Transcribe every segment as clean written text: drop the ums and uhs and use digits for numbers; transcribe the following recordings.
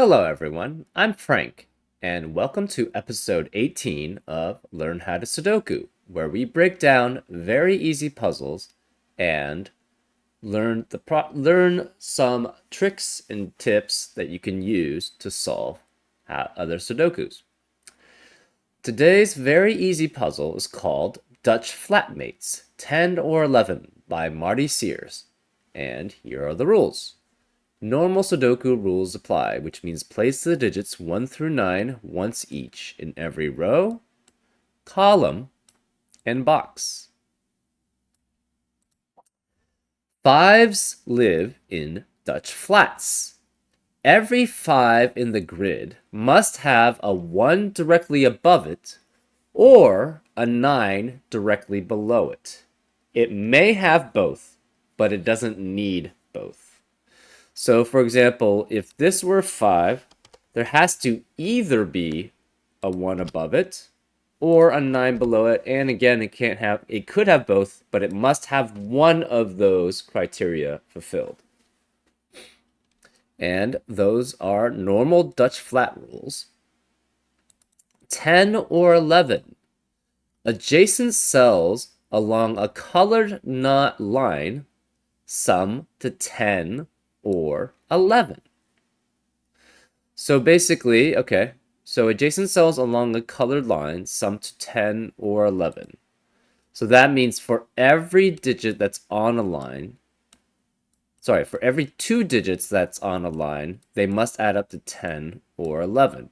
Hello, everyone. I'm Frank, and welcome to episode 18 of Learn How to Sudoku, where we break down very easy puzzles and learn some tricks and tips that you can use to solve other Sudokus. Today's very easy puzzle is called Dutch Flatmates 10 or 11 by Marty Sears, and here are the rules. Normal Sudoku rules apply, which means place the digits 1 through 9 once each in every row, column, and box. Fives live in Dutch flats. Every 5 in the grid must have a 1 directly above it or a 9 directly below it. It may have both, but it doesn't need both. So, for example, if this were 5, there has to either be a 1 above it or a 9 below it. And again, it could have both, but it must have one of those criteria fulfilled. And those are normal Dutch flat rules. 10 or 11. Adjacent cells along a colored knot line sum to 10 or 11. So basically, okay, so adjacent cells along a colored line sum to 10 or 11. So that means for every digit that's on a line, for every 2 digits that's on a line, they must add up to 10 or 11.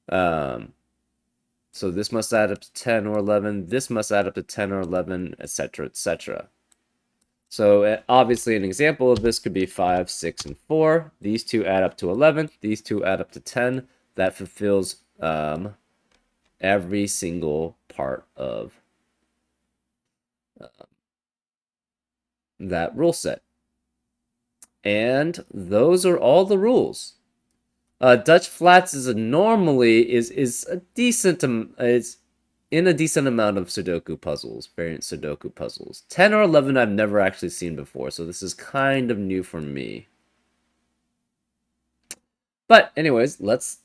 So this must add up to 10 or 11, this must add up to 10 or 11, etc., etc. So obviously an example of this could be 5, 6, and 4. These two add up to 11. These two add up to 10. That fulfills every single part of that rule set. And those are all the rules. Dutch flats is a decent is in a decent amount of Sudoku puzzles, variant Sudoku puzzles. 10 or 11 I've never actually seen before, so this is kind of new for me. But anyways, let's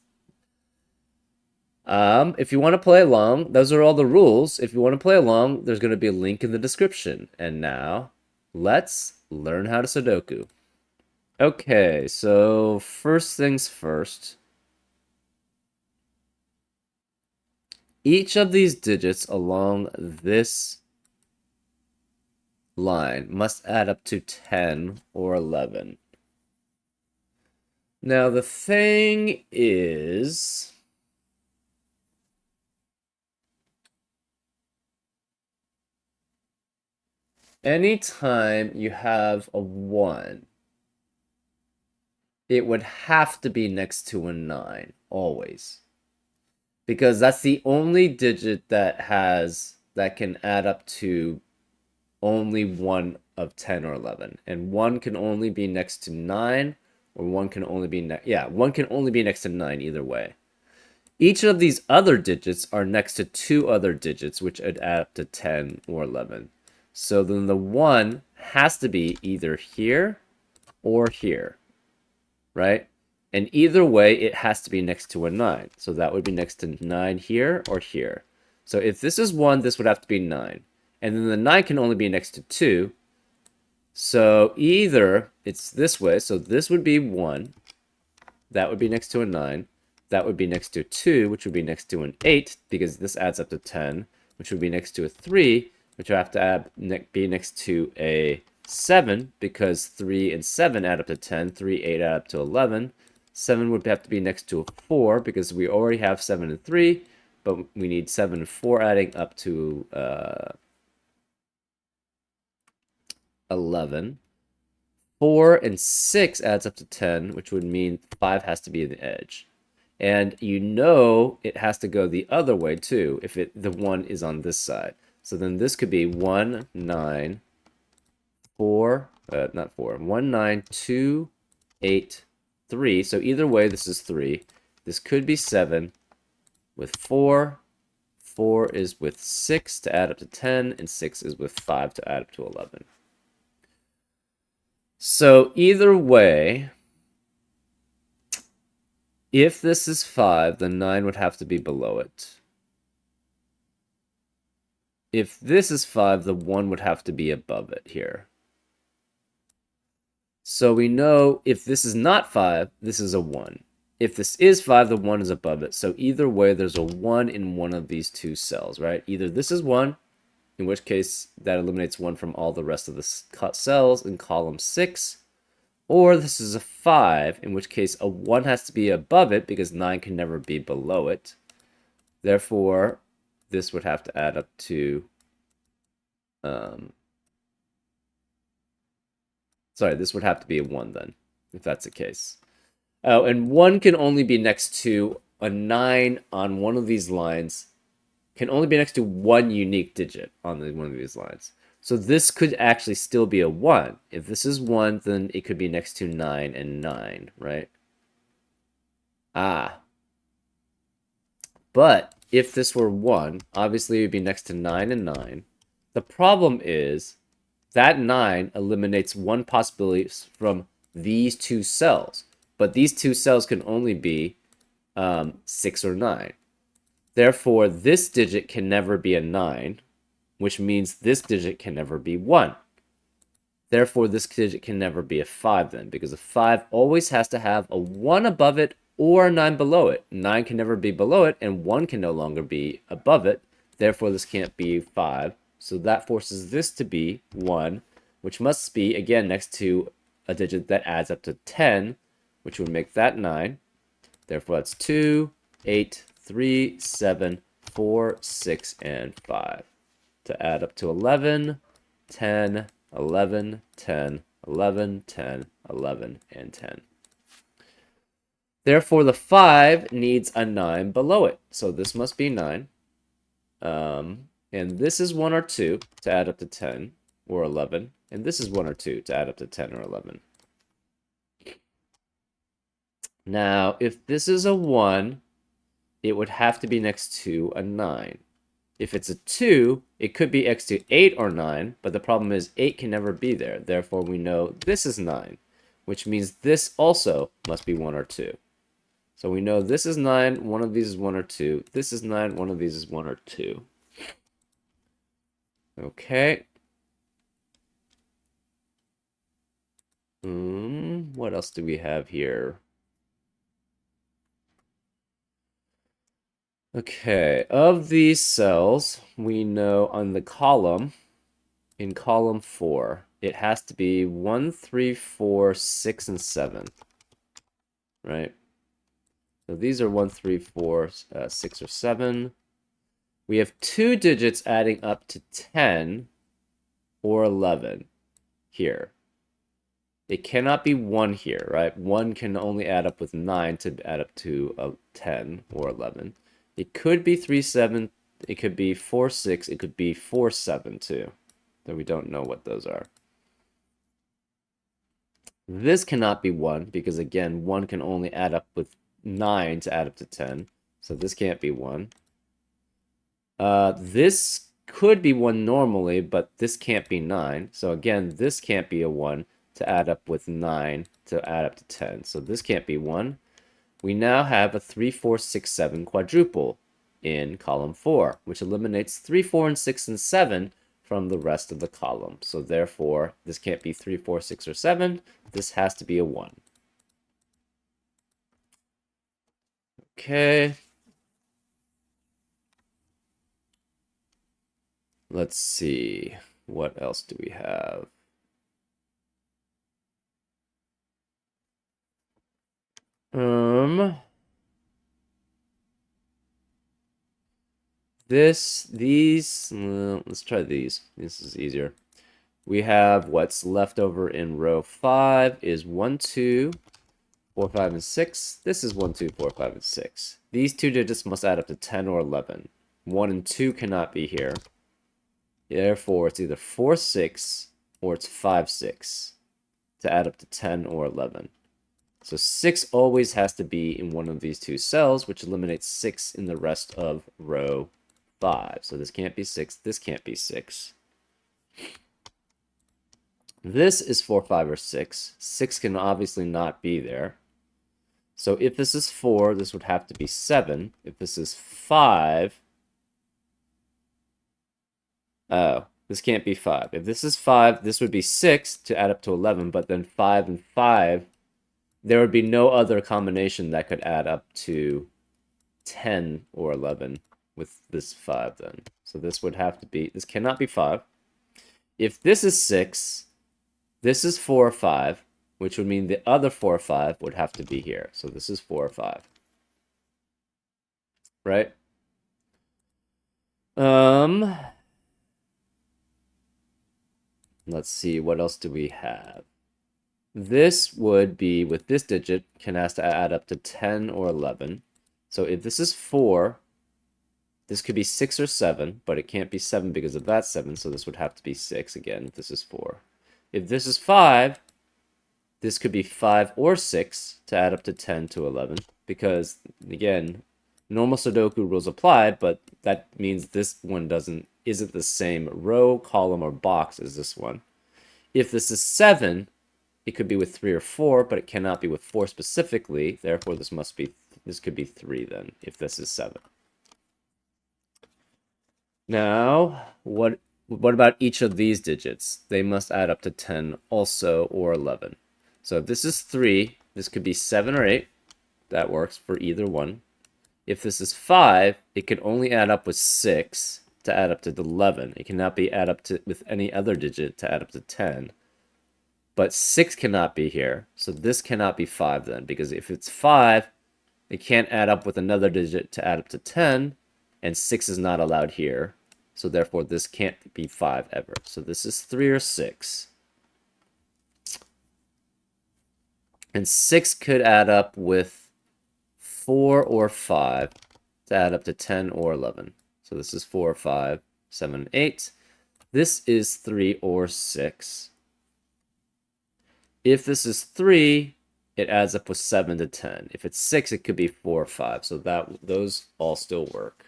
if you want to play along, those are all the rules. If you want to play along, there's going to be a link in the description. And now, let's learn how to Sudoku. Okay, so first things first. Each of these digits along this line must add up to 10 or 11. Now, the thing is, anytime you have a 1, it would have to be next to a 9, always. Because that's the only digit that can add up to only one of 10 or 11. And 1 can only be next to 9, or 1 can only be 1 can only be next to 9 either way. Each of these other digits are next to 2 other digits, which would add up to 10 or 11. So then the 1 has to be either here or here, right? And either way, it has to be next to a 9. So that would be next to 9 here or here. So if this is 1, this would have to be 9. And then the 9 can only be next to 2. So either it's this way. So this would be 1. That would be next to a 9. That would be next to 2, which would be next to an 8, because this adds up to 10, which would be next to a 3, which would have to be next to a 7, because 3 and 7 add up to 10. 3, 8 add up to 11. 7 would have to be next to a 4, because we already have 7 and 3, but we need 7 and 4 adding up to 11. 4 and 6 adds up to 10, which would mean 5 has to be the edge. And you know it has to go the other way too, if the 1 is on this side. So then this could be 1, 9, 4, not 4, 1, 9, 2, 8, 3. So either way, this is 3. This could be 7 with 4. 4 is with 6 to add up to 10, and 6 is with 5 to add up to 11. So either way, If this is 5, the 9 would have to be below it. If this is 5, the 1 would have to be above it here. So we know if this is not 5, this is a 1. If this is 5, the 1 is above it. So either way, there's a 1 in one of these two cells, right? Either this is 1, in which case that eliminates 1 from all the rest of the cells in column 6, or this is a 5, in which case a 1 has to be above it because 9 can never be below it. Therefore, this would have to add up to... sorry, this would have to be a 1 then, if that's the case. Oh, and 1 can only be next to a 9 on one of these lines. Can only be next to one unique digit on one of these lines. So this could actually still be a 1. If this is 1, then it could be next to 9 and 9, right? But if this were 1, obviously it would be next to 9 and 9. The problem is that 9 eliminates one possibility from these two cells. But these two cells can only be 6 or 9. Therefore, this digit can never be a 9, which means this digit can never be 1. Therefore, this digit can never be a 5 then, because a 5 always has to have a 1 above it or a 9 below it. 9 can never be below it, and 1 can no longer be above it. Therefore, this can't be 5. So that forces this to be 1, which must be, again, next to a digit that adds up to 10, which would make that 9. Therefore, that's 2, 8, 3, 7, 4, 6, and 5. To add up to 11, 10, 11, 10, 11, 10, 11, and 10. Therefore, the 5 needs a 9 below it. So this must be 9. And this is 1 or 2 to add up to 10 or 11. And this is 1 or 2 to add up to 10 or 11. Now, if this is a 1, it would have to be next to a 9. If it's a 2, it could be next to 8 or 9, but the problem is 8 can never be there. Therefore, we know this is 9, which means this also must be 1 or 2. So we know this is 9, one of these is 1 or 2. This is 9, one of these is 1 or 2. Okay. What else do we have here? Okay, of these cells, we know on the column, in column 4, it has to be 1, 3, 4, 6, and 7. Right? So these are 1, 3, 4, 6, or 7. We have two digits adding up to 10 or 11 here. It cannot be 1 here, right? 1 can only add up with 9 to add up to 10 or 11. It could be 3, 7. It could be 4, 6. It could be 4, 7 too. Though we don't know what those are. This cannot be 1 because, again, 1 can only add up with 9 to add up to 10. So this can't be 1. This could be 1 normally, but this can't be 9. So again, this can't be a 1 to add up with 9 to add up to 10. So this can't be 1. We now have a 3, 4, 6, 7 quadruple in column 4, which eliminates 3, 4, and 6, and 7 from the rest of the column. So therefore, this can't be 3, 4, 6, or 7. This has to be a 1. Okay. Let's see. What else do we have? Let's try these. This is easier. We have what's left over in row 5 is 1, 2, 4, 5, and 6. This is 1, 2, 4, 5, and 6. These two digits must add up to 10 or 11. 1 and 2 cannot be here. Therefore, it's either 4, 6, or it's 5, 6 to add up to 10 or 11. So 6 always has to be in one of these two cells, which eliminates 6 in the rest of row 5. So this can't be 6. This can't be 6. This is 4, 5, or 6. 6 can obviously not be there. So if this is 4, this would have to be 7. If this is 5, oh, this can't be 5. If this is 5, this would be 6 to add up to 11, but then 5 and 5, there would be no other combination that could add up to 10 or 11 with this 5 then. So this would have to be, this cannot be 5. If this is 6, this is 4 or 5, which would mean the other 4 or 5 would have to be here. So this is 4 or 5. Right? Let's see, what else do we have? This would be, with this digit, can has to add up to 10 or 11. So if this is 4, this could be 6 or 7, but it can't be 7 because of that 7, so this would have to be 6 again if this is 4. If this is 5, this could be 5 or 6 to add up to 10 to 11, because, again, normal Sudoku rules applied, but that means this one isn't the same row, column, or box as this one. If this is 7, it could be with 3 or 4, but it cannot be with 4 specifically. Therefore, this could be 3 then, if this is 7. Now, what about each of these digits? They must add up to 10 also, or 11. So if this is 3, this could be 7 or 8. That works for either one. If this is 5, it can only add up with 6 to add up to 11. It cannot be add up to with any other digit to add up to 10. But 6 cannot be here, so this cannot be 5 then, because if it's 5, it can't add up with another digit to add up to 10, and 6 is not allowed here, so therefore this can't be 5 ever. So this is 3 or 6. And 6 could add up with 4 or 5 to add up to 10 or 11. So this is 4 or 5, 7, 8. This is 3 or 6. If this is 3, it adds up with 7 to 10. If it's 6, it could be 4 or 5. So those all still work.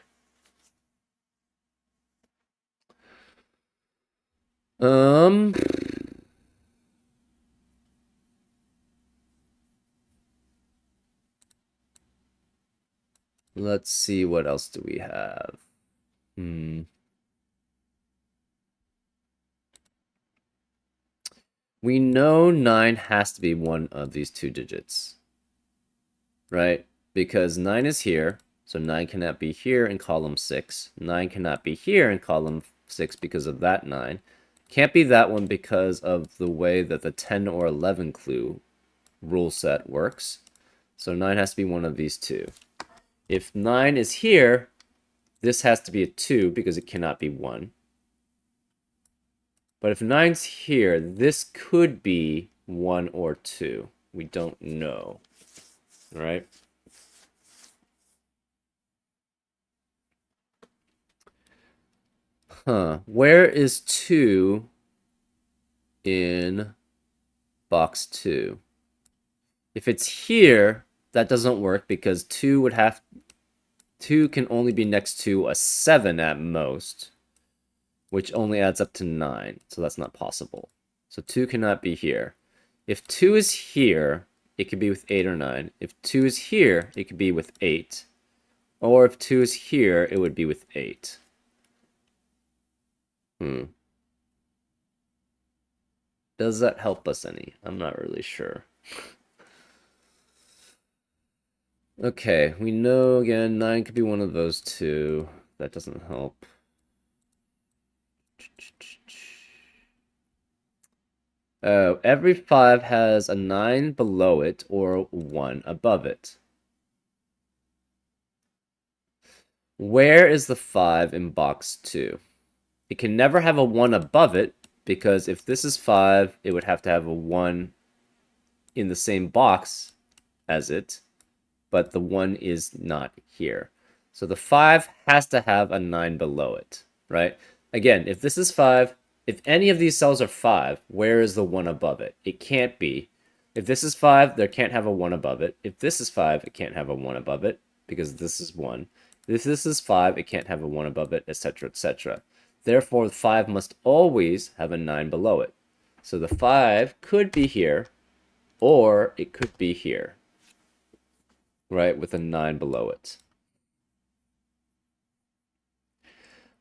Let's see, what else do we have? We know 9 has to be one of these two digits, right? Because 9 is here, so 9 cannot be here in column 6. 9 cannot be here in column 6 because of that 9. Can't be that one because of the way that the 10 or 11 clue rule set works. So 9 has to be one of these two. If 9 is here, this has to be a 2 because it cannot be 1. But if 9's here, this could be 1 or 2. We don't know. All right? Where is 2 in box 2? If it's here, that doesn't work because 2 can only be next to a 7 at most, which only adds up to 9, so that's not possible. So 2 cannot be here. If 2 is here, it could be with 8 or 9. If 2 is here, it could be with 8. Or if 2 is here, it would be with 8. Does that help us any? I'm not really sure. Okay, we know, again, 9 could be one of those two. That doesn't help. Oh, every 5 has a 9 below it or 1 above it. Where is the 5 in box 2? It can never have a 1 above it, because if this is 5, it would have to have a 1 in the same box as it, but the 1 is not here. So the 5 has to have a 9 below it, right? Again, if this is 5, if any of these cells are 5, where is the 1 above it? It can't be. If this is 5, there can't have a 1 above it. If this is 5, it can't have a 1 above it, because this is 1. If this is 5, it can't have a 1 above it, etc., etc. Therefore, the 5 must always have a 9 below it. So the 5 could be here, or it could be here. right, with a 9 below it.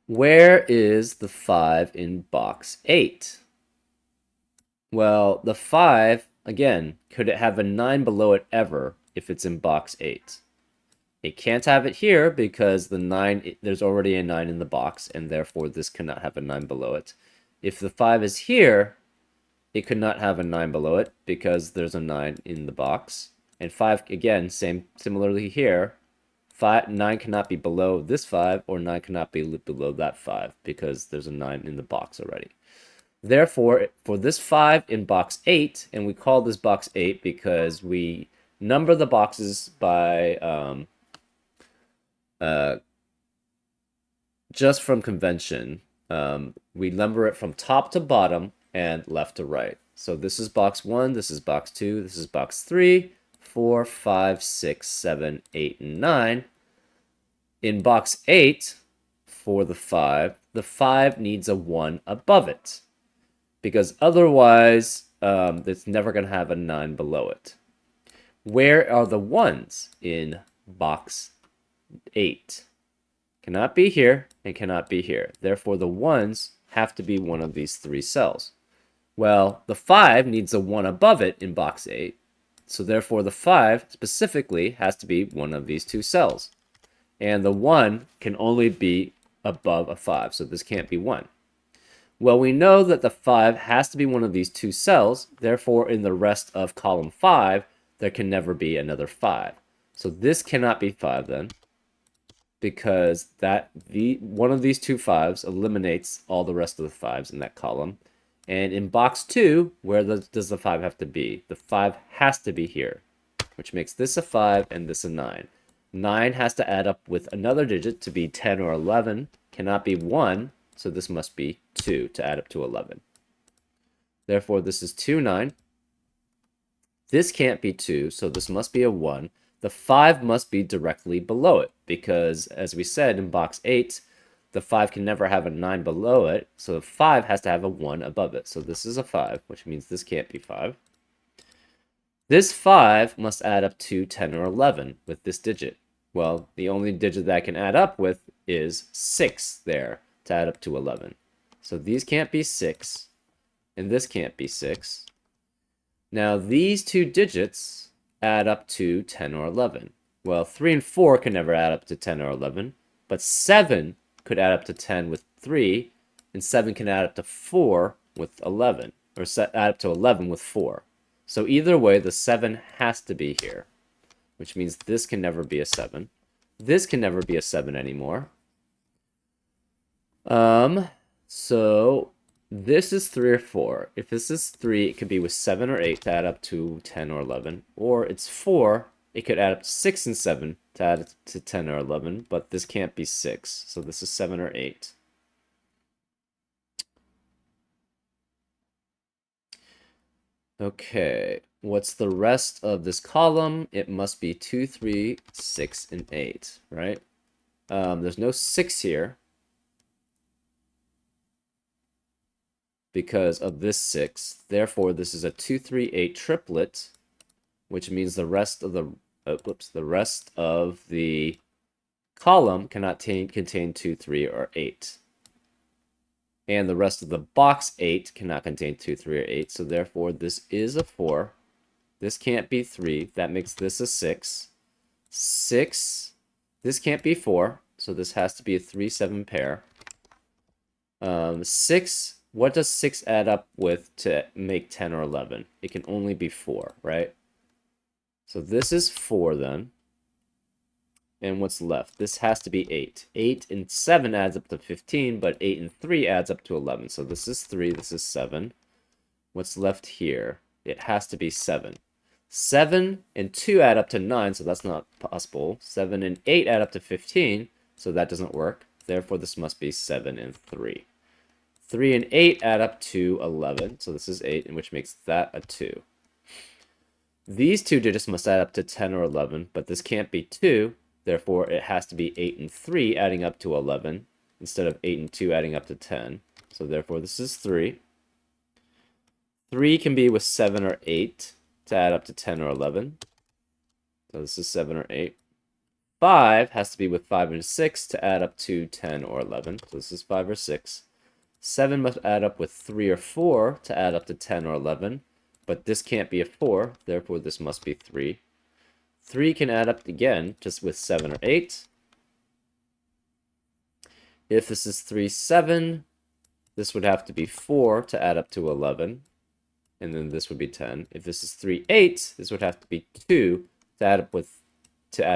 Where is the 5 in box 8? Well, the 5, again, could it have a 9 below it ever if it's in box 8? It can't have it here because the 9, there's already a 9 in the box, and therefore this cannot have a 9 below it. If the 5 is here, it could not have a 9 below it because there's a 9 in the box. And 5, again, similarly here, 9 cannot be below this 5, or 9 cannot be below that 5 because there's a 9 in the box already. Therefore, for this 5 in box 8, and we call this box 8 because we number the boxes by just from convention. We number it from top to bottom and left to right. So this is box 1, this is box 2, this is box 3, 4, 5, 6, 7, 8, and 9. In box 8, for the 5 needs a 1 above it, because otherwise it's never going to have a 9 below it. Where are the 1s in box 8? Cannot be here and cannot be here. Therefore, the 1s have to be one of these 3 cells. Well, the 5 needs a 1 above it in box 8, so therefore the 5 specifically has to be one of these 2 cells. And the 1 can only be above a 5, so this can't be 1. Well, we know that the 5 has to be one of these 2 cells, therefore in the rest of column 5, there can never be another 5. So this cannot be 5 then, because one of these 2 5s eliminates all the rest of the 5s in that column. And in box 2, where does the 5 have to be? The 5 has to be here, which makes this a 5 and this a 9. 9 has to add up with another digit to be 10 or 11, cannot be 1, so this must be 2 to add up to 11. Therefore, this is 2, 9. This can't be 2, so this must be a 1. The 5 must be directly below it, because, as we said in box 8, the 5 can never have a 9 below it, so the 5 has to have a 1 above it. So this is a 5, which means this can't be 5. This 5 must add up to 10 or 11 with this digit. Well, the only digit that I can add up with is 6 there to add up to 11. So these can't be 6, and this can't be 6. Now these 2 digits add up to 10 or 11. Well, 3 and 4 can never add up to 10 or 11, but 7 could add up to 10 with 3, and 7 can add up to 4 with 11, or add up to 11 with 4. So either way, the 7 has to be here, which means this can never be a 7. This can never be a 7 anymore. So this is 3 or 4. If this is 3, it could be with 7 or 8 to add up to 10 or 11. Or it's 4, it could add up to 6 and 7 to add up to 10 or 11, but this can't be 6. So this is 7 or 8. Okay, what's the rest of this column? It must be 2, 3, 6, and 8, right? There's no 6 here because of this 6. Therefore, this is a 2, 3, 8 triplet, which means the rest of the column cannot contain 2, 3, or 8. And the rest of the box 8 cannot contain 2, 3, or 8. So therefore, this is a 4. This can't be 3. That makes this a 6. 6. This can't be 4. So this has to be a 3, 7 pair. 6. What does 6 add up with to make 10 or 11? It can only be 4, right? So this is 4 then. And what's left? This has to be 8. 8 and 7 adds up to 15, but 8 and 3 adds up to 11. So this is 3, this is 7. What's left here? It has to be 7. 7 and 2 add up to 9, so that's not possible. 7 and 8 add up to 15, so that doesn't work. Therefore, this must be 7 and 3. 3 and 8 add up to 11, so this is 8, which makes that a 2. These 2 digits must add up to 10 or 11, but this can't be 2. Therefore, it has to be 8 and 3 adding up to 11 instead of 8 and 2 adding up to 10. So therefore, this is 3. 3 can be with 7 or 8 to add up to 10 or 11. So this is 7 or 8. 5 has to be with 5 and 6 to add up to 10 or 11. So this is 5 or 6. 7 must add up with 3 or 4 to add up to 10 or 11. But this can't be a 4, therefore this must be 3. 3 can add up again, just with 7 or 8. If this is 3, 7, this would have to be 4 to add up to 11. And then this would be 10. If this is 3, 8, this would have to be 2 to add up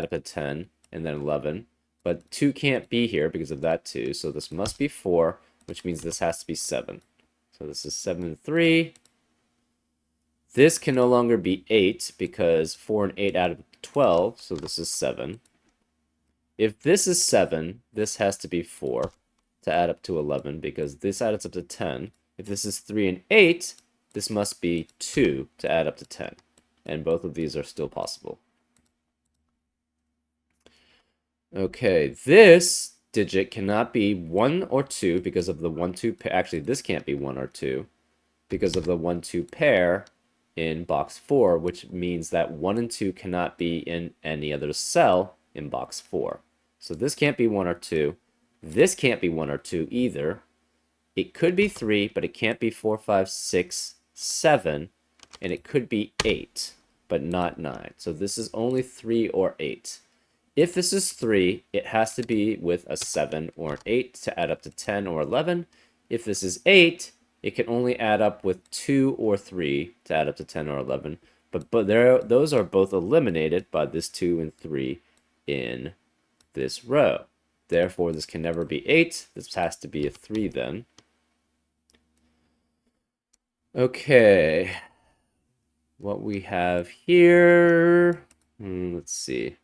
to 10, and then 11. But 2 can't be here because of that 2, so this must be 4, which means this has to be 7. So this is 7, 3. This can no longer be 8 because 4 and 8 add up to 12, so this is 7. If this is 7, this has to be 4 to add up to 11 because this adds up to 10. If this is 3 and 8, this must be 2 to add up to 10. And both of these are still possible. Okay, this digit cannot be 1 or 2 because of the 1-2 pair. Actually, this can't be 1 or 2 because of the 1-2 pair in box 4, which means that 1 and 2 cannot be in any other cell in box 4. So this can't be 1 or 2. This can't be 1 or 2 either. It could be 3, but it can't be 4, 5, 6, 7, and it could be 8, but not 9. So this is only 3 or 8. If this is 3, it has to be with a 7 or an 8 to add up to 10 or 11. If this is 8, it can only add up with 2 or 3 to add up to 10 or 11. But those are both eliminated by this 2 and 3 in this row. Therefore, this can never be 8. This has to be a 3 then. Okay. What we have here... let's see.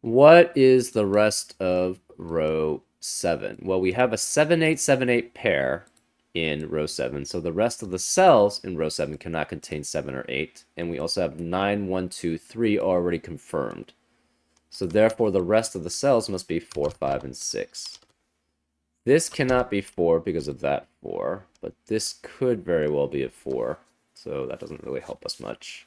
What is the rest of row 7? Well, we have a 7, 8, 7, 8 pair in row 7. So the rest of the cells in row 7 cannot contain 7 or 8. And we also have 9, 1, 2, 3 already confirmed. So therefore, the rest of the cells must be 4, 5, and 6. This cannot be 4 because of that 4. But this could very well be a 4. So that doesn't really help us much.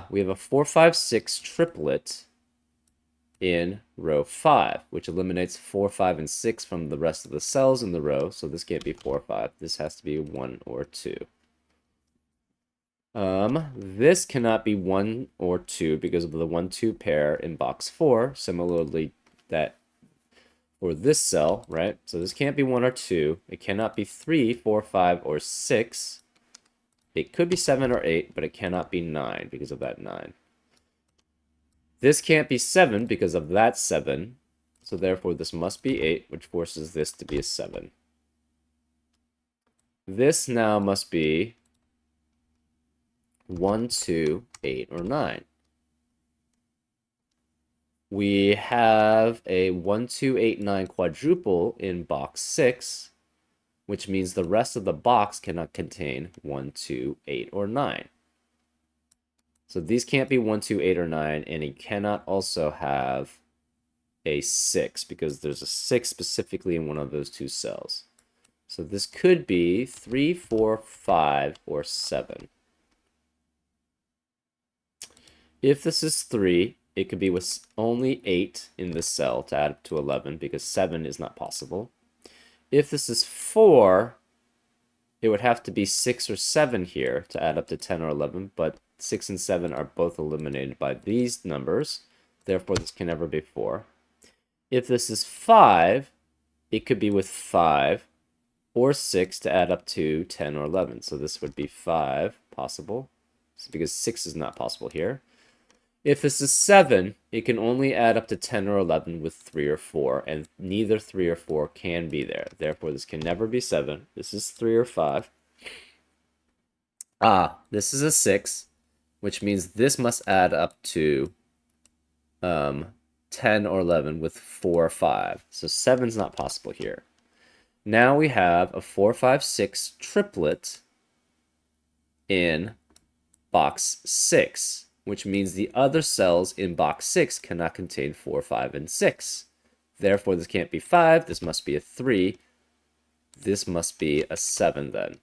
We have a 4, 5, 6 triplet in row 5, which eliminates 4, 5, and 6 from the rest of the cells in the row, so this can't be 4 or 5. This has to be 1 or 2. This cannot be 1 or 2 because of the 1-2 pair in box 4. Similarly, that for this cell, right? So this can't be 1 or 2. It cannot be 3, 4, 5, or 6. It could be 7 or 8, but it cannot be 9 because of that 9. This can't be 7 because of that 7. So therefore, this must be 8, which forces this to be a 7. This now must be 1, 2, 8, or 9. We have a 1, 2, 8, 9 quadruple in box 6, which means the rest of the box cannot contain 1, 2, 8, or 9. So these can't be 1, 2, 8, or 9, and it cannot also have a 6, because there's a 6 specifically in one of those two cells. So this could be 3, 4, 5, or 7. If this is 3, it could be with only 8 in this cell to add up to 11, because 7 is not possible. If this is 4, it would have to be 6 or 7 here to add up to 10 or 11, but 6 and 7 are both eliminated by these numbers. Therefore, this can never be 4. If this is 5, it could be with 5 or 6 to add up to 10 or 11. So this would be 5 possible, because 6 is not possible here. If this is 7, it can only add up to 10 or 11 with 3 or 4, and neither 3 or 4 can be there. Therefore, this can never be 7. This is 3 or 5. This is a 6, which means this must add up to 10 or 11 with 4 or 5. So 7 is not possible here. Now we have a 4, 5, 6 triplet in box 6, which means the other cells in box 6 cannot contain 4, 5, and 6. Therefore, this can't be 5. This must be a 3. This must be a 7 then.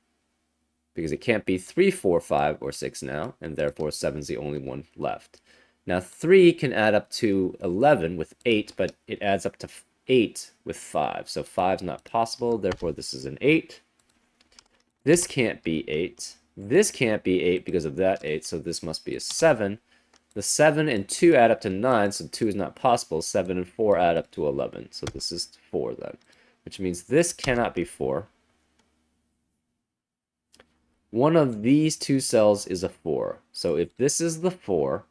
Because it can't be 3, 4, 5, or 6 now, and therefore 7 is the only one left. Now 3 can add up to 11 with 8, but it adds up to 8 with 5. So 5 is not possible, therefore this is an 8. This can't be 8. This can't be 8 because of that 8, so this must be a 7. The 7 and 2 add up to 9, so 2 is not possible. 7 and 4 add up to 11, so this is 4 then. Which means this cannot be 4. One of these two cells is a 4. So if this is the 4,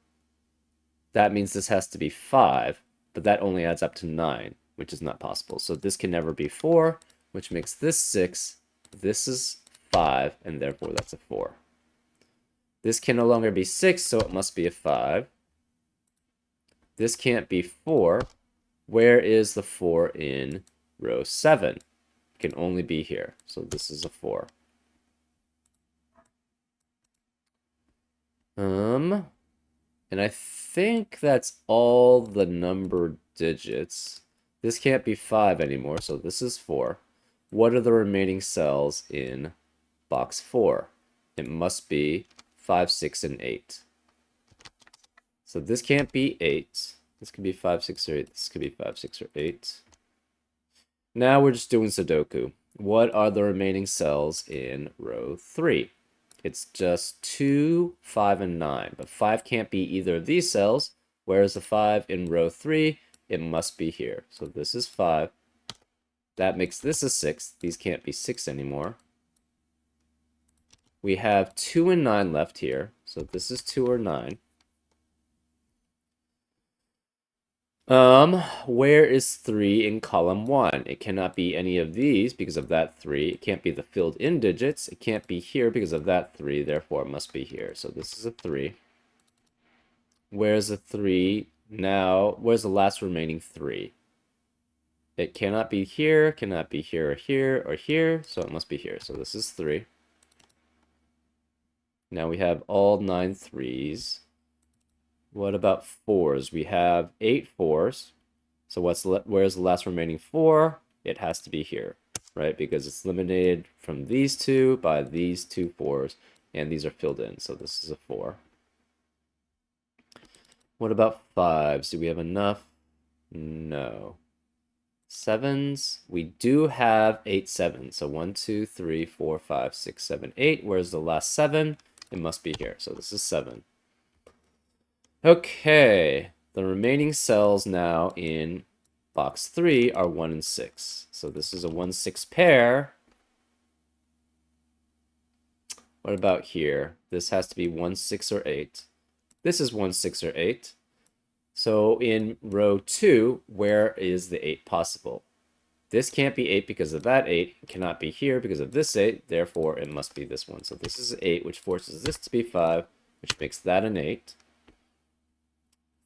that means this has to be 5, but that only adds up to 9, which is not possible. So this can never be 4, which makes this 6. This is 5, and therefore that's a 4. This can no longer be 6, so it must be a 5. This can't be 4. Where is the 4 in row 7? It can only be here, so this is a 4. And I think that's all the numbered digits. This can't be 5 anymore, so this is 4. What are the remaining cells in box 4? It must be 5, 6, and 8. So this can't be 8. This could be 5, 6, or 8. This could be 5, 6, or 8. Now we're just doing Sudoku. What are the remaining cells in row 3? It's just 2, 5, and 9. But 5 can't be either of these cells. Whereas the 5 in row 3, it must be here. So this is 5. That makes this a 6. These can't be 6 anymore. We have 2 and 9 left here. So this is 2 or 9. Where is 3 in column 1? It cannot be any of these because of that 3. It can't be the filled in digits. It can't be here because of that 3. Therefore, it must be here. So this is a 3. Where's the 3 now? Where's the last remaining 3? It cannot be here, cannot be here, or here, or here. So it must be here. So this is 3. Now we have all 9 3s. What about 4s? We have 8 4s. So where's the last remaining 4? It has to be here, right? Because it's eliminated from these two by these 2 4s, and these are filled in. So this is a 4. What about 5s? Do we have enough? No. 7s? We do have 8 7s. So 1, 2, 3, 4, 5, 6, 7, 8. Where's the last 7? It must be here. So this is 7. Okay, the remaining cells now in box 3 are 1 and 6. So this is a 1, 6 pair. What about here? This has to be 1, 6, or 8. This is 1, 6, or 8. So in row 2, where is the 8 possible? This can't be 8 because of that 8. It cannot be here because of this 8. Therefore, it must be this one. So this is 8, which forces this to be 5, which makes that an 8.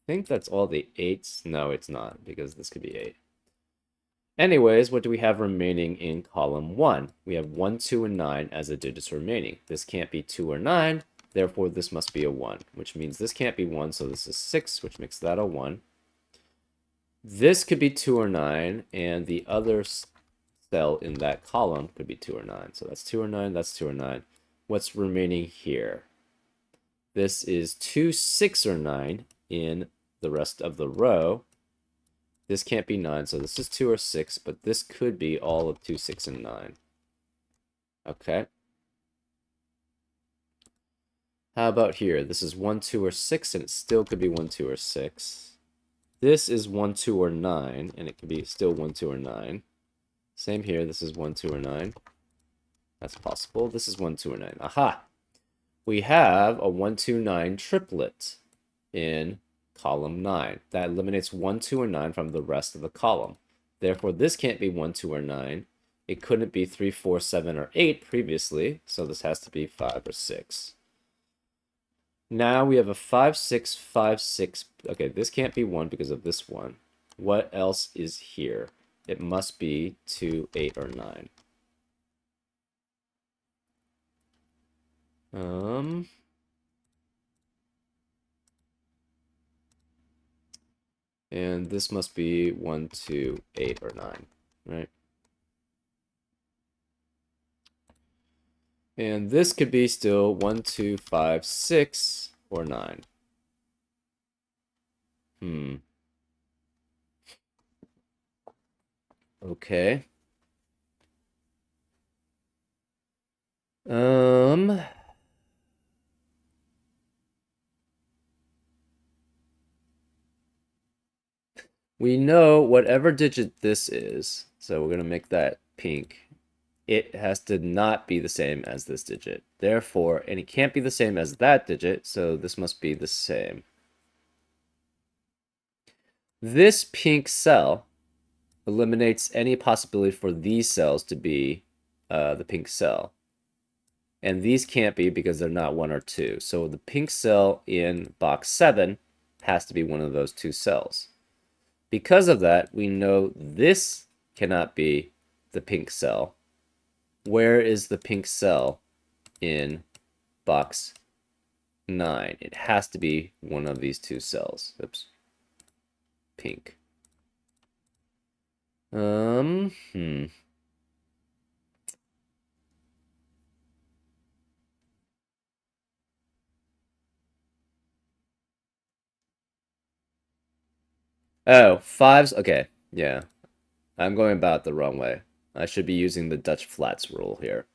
I think that's all the 8s. No, it's not, because this could be 8. Anyways, what do we have remaining in column 1? We have 1, 2, and 9 as the digits remaining. This can't be 2 or 9, therefore this must be a 1, which means this can't be 1, so this is 6, which makes that a 1. This could be 2 or 9, and the other cell in that column could be 2 or 9. So that's 2 or 9, that's 2 or 9. What's remaining here? This is 2, 6, or 9 in the rest of the row. This can't be 9, so this is 2 or 6, but this could be all of 2, 6, and 9. Okay. How about here? This is 1, 2, or 6, and it still could be 1, 2, or 6. This is 1, 2, or 9, and it could be still 1, 2, or 9. Same here. This is 1, 2, or 9. That's possible. This is 1, 2, or 9. Aha! We have a 1, 2, 9 triplet in column 9. That eliminates 1, 2, or 9 from the rest of the column. Therefore, this can't be 1, 2, or 9. It couldn't be 3, 4, 7, or 8 previously, so this has to be 5 or 6. Now we have a 5, 6, 5, 6. Okay, this can't be 1 because of this one. What else is here? It must be 2, 8, or 9. And this must be 1, 2, 8, or 9, right? And this could be still 1, 2, 5, 6, or 9. Okay. Um, we know whatever digit this is, so we're going to make that pink. It has to not be the same as this digit. Therefore, and it can't be the same as that digit, so this must be the same. This pink cell eliminates any possibility for these cells to be the pink cell. And these can't be because they're not 1 or 2. So the pink cell in box 7 has to be one of those two cells. Because of that, we know this cannot be the pink cell. Where is the pink cell in box 9? It has to be one of these two cells. Oops. Pink. Hmm. Oh, fives? Okay, yeah. I'm going about the wrong way. I should be using the Dutch flats rule here.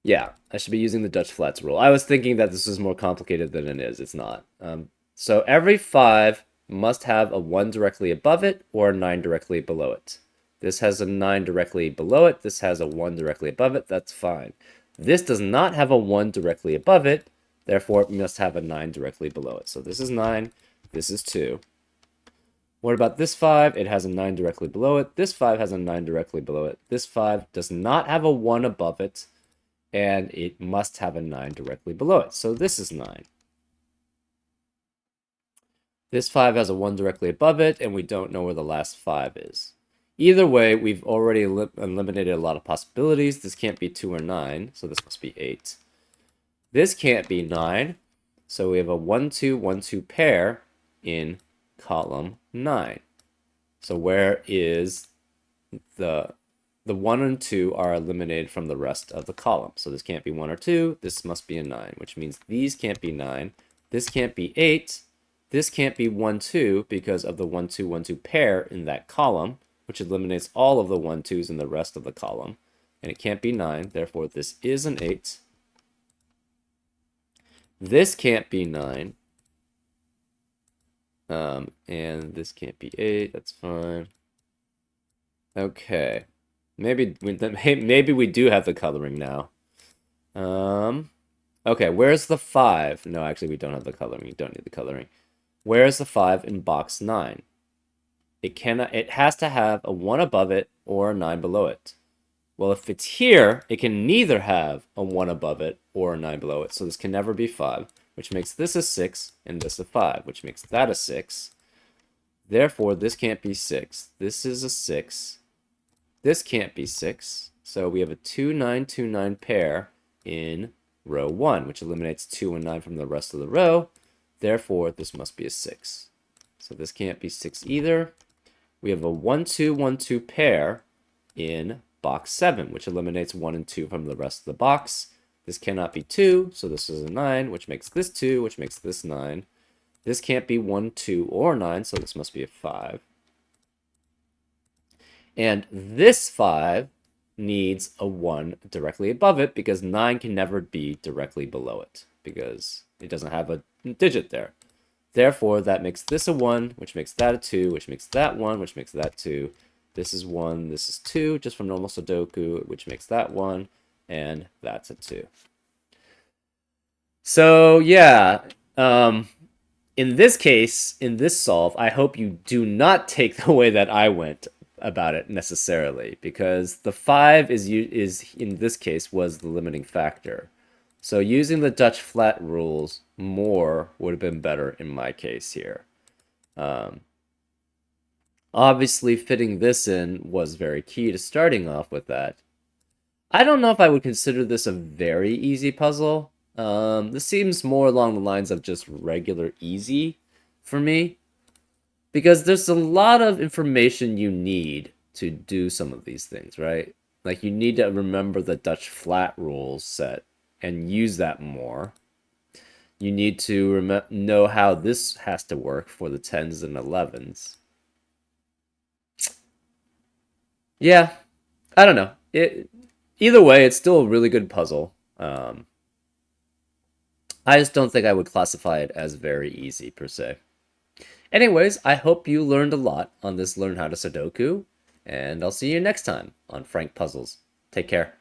Yeah, I should be using the Dutch flats rule. I was thinking that this is more complicated than it is. It's not. So every 5 must have a 1 directly above it or a 9 directly below it. This has a 9 directly below it. This has a 1 directly above it. That's fine. This does not have a 1 directly above it. Therefore, it must have a 9 directly below it. So this is 9. This is 2. What about this 5? It has a 9 directly below it. This 5 has a 9 directly below it. This 5 does not have a 1 above it, and it must have a 9 directly below it. So this is 9. This 5 has a 1 directly above it, and we don't know where the last 5 is. Either way, we've already eliminated a lot of possibilities. This can't be 2 or 9, so this must be 8. This can't be 9, so we have a 1, 2, 1, 2 pair in column 9. So where is the 1 and 2 are eliminated from the rest of the column. So this can't be 1 or 2. This must be a 9, which means these can't be 9. This can't be 8. This can't be 1, 2 because of the 1, 2, 1, 2 pair in that column, which eliminates all of the 1, 2s in the rest of the column. And it can't be 9. Therefore, this is an 8. This can't be 9. And this can't be 8. That's fine. Okay. Maybe we do have the coloring now. Okay, where's the 5? No, actually, we don't have the coloring. You don't need the coloring. Where is the 5 in box 9? It has to have a 1 above it or a 9 below it. Well, if it's here, it can neither have a 1 above it or a 9 below it. So this can never be 5, which makes this a 6 and this a 5, which makes that a 6. Therefore, this can't be 6. This is a 6. This can't be 6. So we have a 2, 9, 2, 9 pair in row 1, which eliminates 2 and 9 from the rest of the row. Therefore, this must be a 6. So this can't be 6 either. We have a 1, 2, 1, 2 pair in box 7, which eliminates 1 and 2 from the rest of the box. This cannot be 2, so this is a 9, which makes this 2, which makes this 9. This can't be 1, 2, or 9, so this must be a 5. And this 5 needs a 1 directly above it because 9 can never be directly below it because it doesn't have a digit there. Therefore, that makes this a 1, which makes that a 2, which makes that 1, which makes that 2. This is 1, this is 2, just from normal Sudoku, which makes that 1, and that's a 2. So, yeah, in this case, in this solve, I hope you do not take the way that I went about it necessarily, because the 5 is in this case was the limiting factor. So using the Dutch flat rules more would have been better in my case here. Obviously, fitting this in was very key to starting off with that. I don't know if I would consider this a very easy puzzle. This seems more along the lines of just regular easy. for me. Because there's a lot of information you need to do some of these things, right? Like you need to remember the Dutch flat rules set and use that more. You need to know how this has to work for the 10s and 11s. Yeah, I don't know. Either way, it's still a really good puzzle. I just don't think I would classify it as very easy per se. Anyways, I hope you learned a lot on this Learn How to Sudoku, and I'll see you next time on Frank Puzzles. Take care.